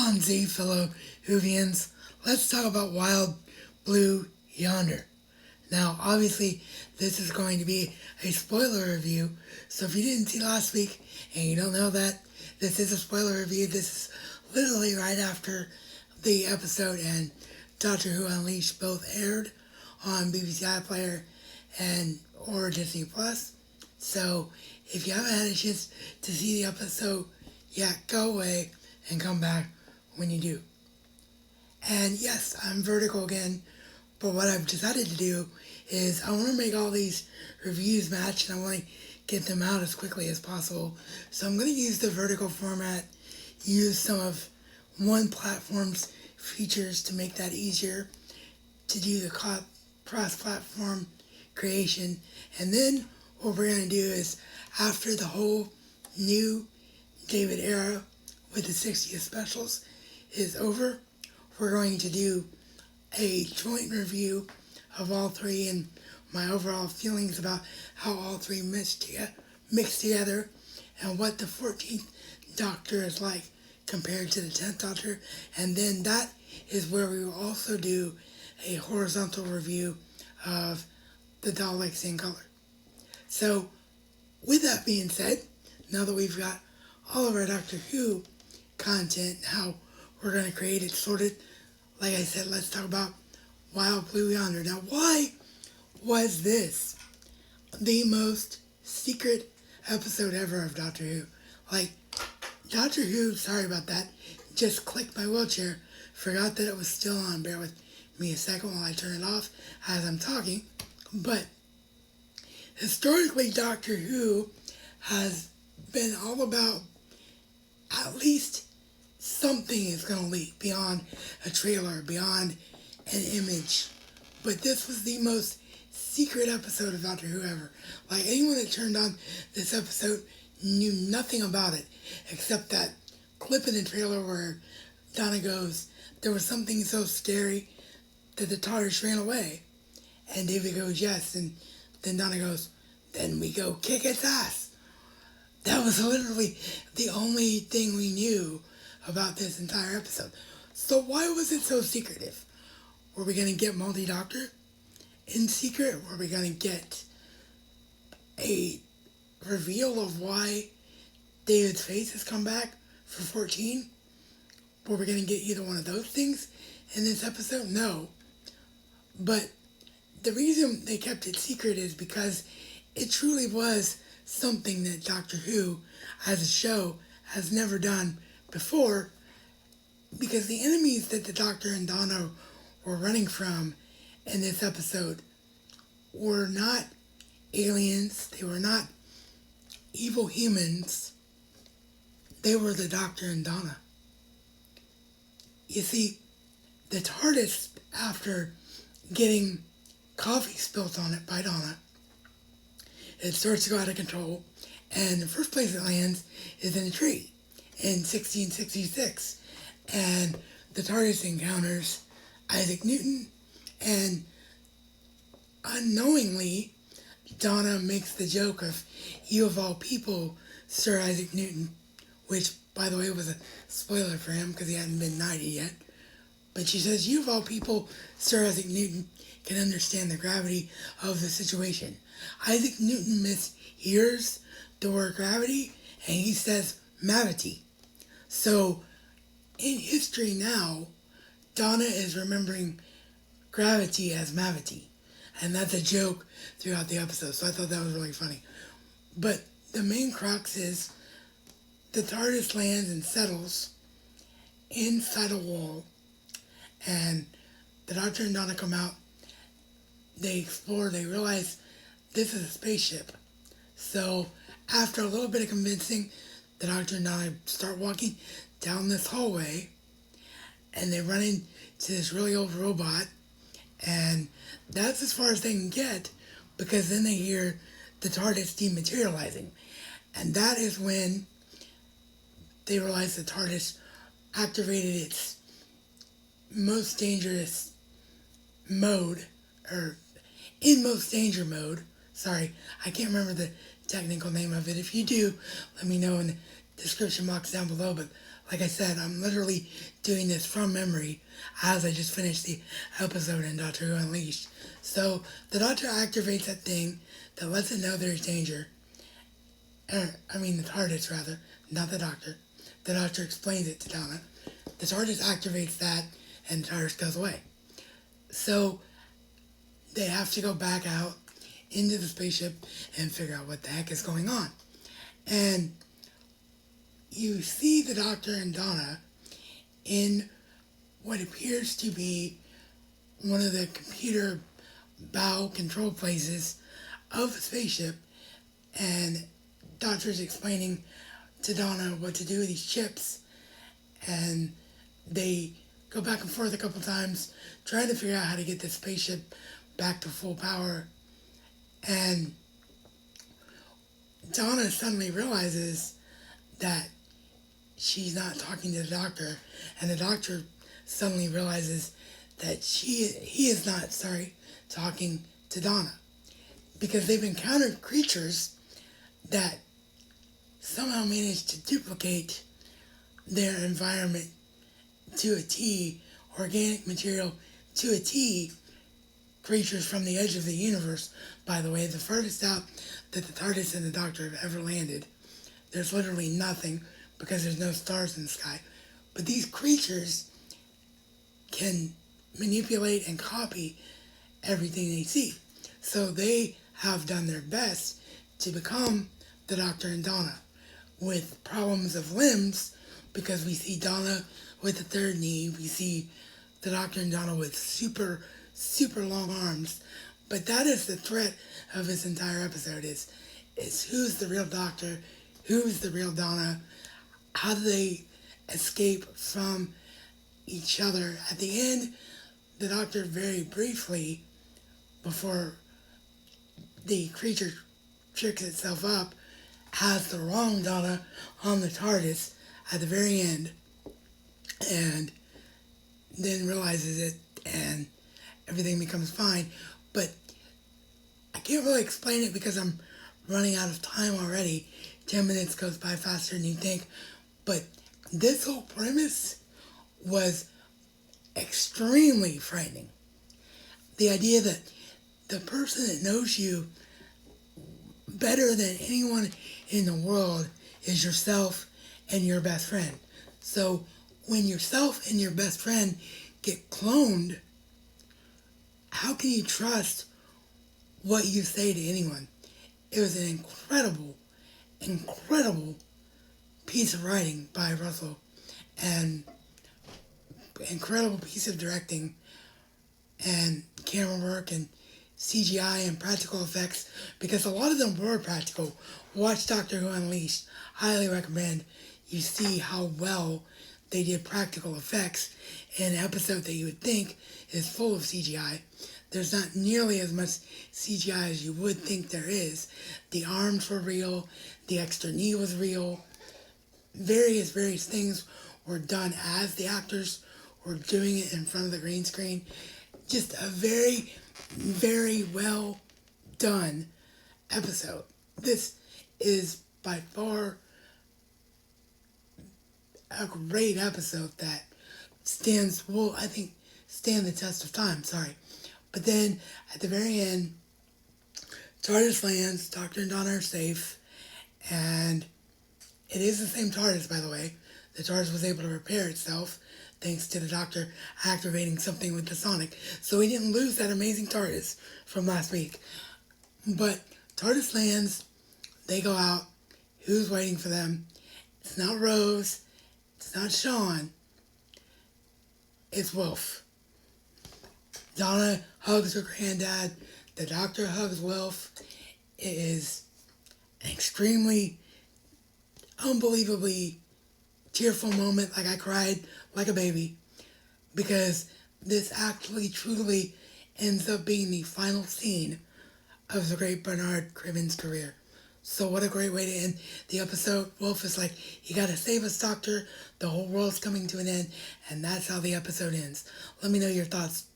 on, Z, fellow Whovians. Let's talk about Wild Blue Yonder. Now, obviously, this is going to be a spoiler review, so if you didn't see last week and you don't know that this is a spoiler review, this is literally right after the episode and Doctor Who Unleashed both aired on BBC iPlayer and or Disney Plus. So, if you haven't had a chance to see the episode yet, go away and come back when you do. And yes, I'm vertical again, but what I've decided to do is I want to make all these reviews match and I want to get them out as quickly as possible. So I'm going to use the vertical format, use some of one platform's features to make that easier to do the cross-platform creation. And then what we're going to do is after the whole new David era with the 60th specials is over, we're going to do a joint review of all three and my overall feelings about how all three mixed together and what the 14th Doctor is like compared to the 10th Doctor. And then that is where we will also do a horizontal review of the Daleks in color. So, with that being said, now that we've got all of our Doctor Who content, how we're going to create it sorted, like I said, let's talk about Wild Blue Yonder. Now, why was this the most secret episode ever of Doctor Who? Like, Doctor Who, sorry about that, just clicked my wheelchair, forgot that it was still on. Bear with me a second while I turn it off as I'm talking. But historically, Doctor Who has been all about at least something is going to leak beyond a trailer, beyond an image. But this was the most secret episode of Doctor Who ever. Like, anyone that turned on this episode knew nothing about it except that clip in the trailer where Donna goes, there was something so scary that the TARDIS ran away. And David goes, yes. And then Donna goes, then we go kick its ass. That was literally the only thing we knew about this entire episode. So why was it so secretive? Were we going to get multi-Doctor in secret? Were we going to get a reveal of why David's face has come back for 14? Were we going to get either one of those things in this episode? No. But the reason they kept it secret is because it truly was something that Doctor Who, as a show, has never done before, because the enemies that the Doctor and Donna were running from in this episode were not aliens, they were not evil humans, they were the Doctor and Donna. You see, the TARDIS, after getting coffee spilt on it by Donna, it starts to go out of control, and the first place it lands is in a tree in 1666, and the TARDIS encounters Isaac Newton, and unknowingly, Donna makes the joke of, you of all people, Sir Isaac Newton, which, by the way, was a spoiler for him because he hadn't been knighted yet. But she says, you of all people, Sir Isaac Newton, can understand the gravity of the situation. Isaac Newton mishears the word gravity, and he says mavity. So, in history now, Donna is remembering gravity as mavity. And that's a joke throughout the episode, so I thought that was really funny. But the main crux is the TARDIS lands and settles inside a wall, and the Doctor and Donna come out. They explore, they realize this is a spaceship. So after a little bit of convincing, the Doctor and Donna start walking down this hallway, and they run into this really old robot, and that's as far as they can get, because then they hear the TARDIS dematerializing. And that is when they realize the TARDIS activated its most dangerous mode, or in most danger mode. Sorry, I can't remember the technical name of it. If you do, let me know in the description box down below, but like I said, I'm literally doing this from memory as I just finished the episode in Doctor Who Unleashed. So the Doctor activates that thing that lets it know there's danger. The TARDIS rather, not the Doctor. The Doctor explains it to Donna. The TARDIS activates that and the TARDIS goes away. So they have to go back out into the spaceship and figure out what the heck is going on. And you see the Doctor and Donna in what appears to be one of the computer bow control places of the spaceship, and Doctor's explaining to Donna what to do with these chips, and they go back and forth a couple times trying to figure out how to get the spaceship back to full power. And Donna suddenly realizes that she's not talking to the Doctor, and the Doctor suddenly realizes that he is not talking to Donna, because they've encountered creatures that somehow managed to duplicate their environment to a T, organic material to a T, creatures from the edge of the universe, by the way, the furthest out that the TARDIS and the Doctor have ever landed. There's literally nothing because there's no stars in the sky. But these creatures can manipulate and copy everything they see. So they have done their best to become the Doctor and Donna with problems of limbs, because we see Donna with the third knee, we see the Doctor and Donna with super long arms. But that is the threat of this entire episode, is who's the real Doctor, who's the real Donna, how do they escape from each other. At the end, the Doctor very briefly, before the creature tricks itself up, has the wrong Donna on the TARDIS at the very end, and then realizes it, and everything becomes fine. But I can't really explain it because I'm running out of time already. 10 minutes goes by faster than you think. But this whole premise was extremely frightening. The idea that the person that knows you better than anyone in the world is yourself and your best friend. So when yourself and your best friend get cloned, how can you trust what you say to anyone? It was an incredible piece of writing by Russell, and incredible piece of directing and camera work and CGI and practical effects, because a lot of them were practical. Watch Doctor Who Unleashed. Highly recommend you see how well they did practical effects in an episode that you would think is full of CGI. There's not nearly as much CGI as you would think there is. The arms were real. The extra knee was real. Various things were done as the actors were doing it in front of the green screen. Just a very well done episode. This is by far a great episode that stand the test of time, But then, at the very end, TARDIS lands, Doctor and Donna are safe, and it is the same TARDIS, by the way. The TARDIS was able to repair itself, thanks to the Doctor activating something with the Sonic. So we didn't lose that amazing TARDIS from last week. But TARDIS lands, they go out, who's waiting for them? It's not Rose, it's not Sean, it's Wilf. Donna hugs her granddad, the Doctor hugs Wilf. It is an extremely, unbelievably tearful moment. Like, I cried like a baby, because this actually truly ends up being the final scene of the great Bernard Cribben's career. So what a great way to end the episode. Wilf is like, you gotta save us, Doctor. The whole world's coming to an end. And that's how the episode ends. Let me know your thoughts